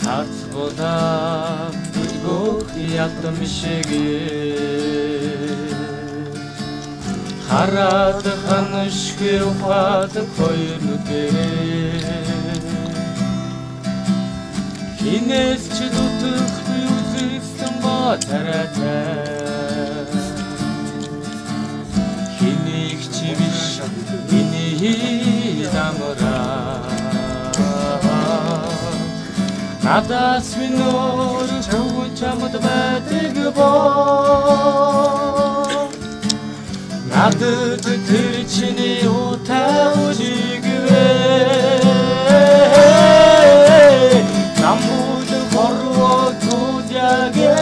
Харцбуда бүлгөх ядам шиг хараад ханшгүй ухаад хоёр нүдээ хинээс ч дутхгүй үзсэн ба таратай хинийг ч биш миний дамраа надаас минор чамд чамд байдаг боо надад тэр чиний утай үжигвэ намууд хорвоо тулягвэ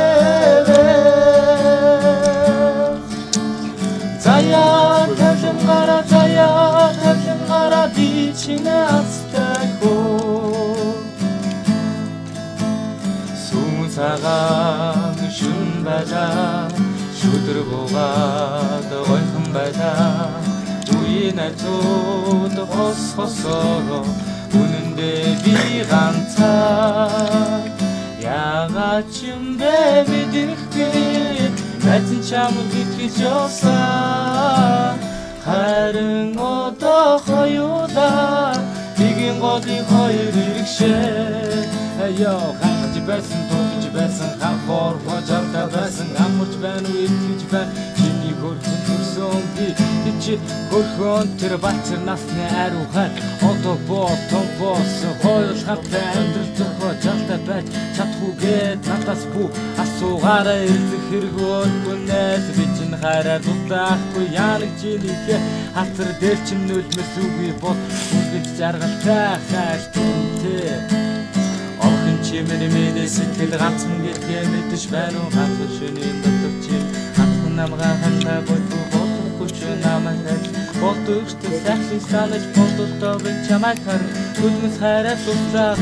заяа тавлан гара би чиний ацтайхоо цагаан шүн байлаа шүдэр буугаад ойхон байлаа үе найзууд хосороо үнэндээ би ганцаа яагаад ч юм бэ мэдрэхгүй найзан чамд итгэж явсан харин одоо хоёулаа нэгэн голын хоёр иргшээ яа байсан төгж байсан хавар хожамта байсан амарч байна уу итгэж байна чиний хөрхөн төрсөн би чи хөрхөн тэр бацар насны аруухай одоо ботон бос хоёр хавтаа амьдрал зохио жалтай байж чадхгүйгээд надаас бүү асуугаараа ирэх хэрэггүй нээс би чинь хараа дутаахгүй яанаг чинийхээ хатар дээр чинь нөлмөс үгүй бод үгэж жаргалтай хайр түнтэй Миний сэтгэл ганцхан гэдгээ мэдэж байна уу ганцхан шөнийн дотор чи ганцхан намгаа хандаа бодгүй бодохгүй ч намайг бодогчтой сайхан санаж бодолтой би чамайг харна хүлмэс хайраа тусаад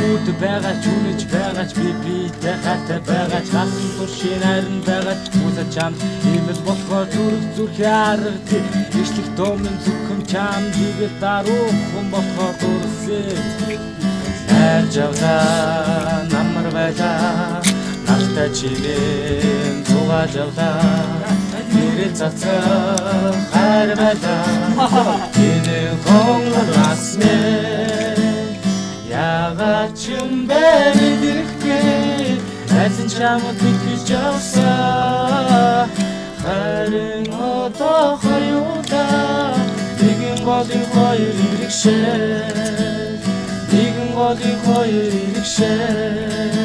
үүд байгаа ч үнэж байгаа ч би дахиад байгаа ч хасан туршийн хайрн байгаа ч үсэ чам имэл болохоор зүрх арга ишлэх домын зүрхэм чам жигээ даруухан болохоор дурсээ Жавлаа намар байлаа нартай чимэн тугаа жавлаа нэрэ цацаа хайр байлаа энэ хонгорасмэ яагаад ч юм бэ мэдрэхгүй найзан чамд итгэж явсан харин одоо хоёулаа нэгэн голын хоёр иргшээ нэгэн голын хоёр иргшээ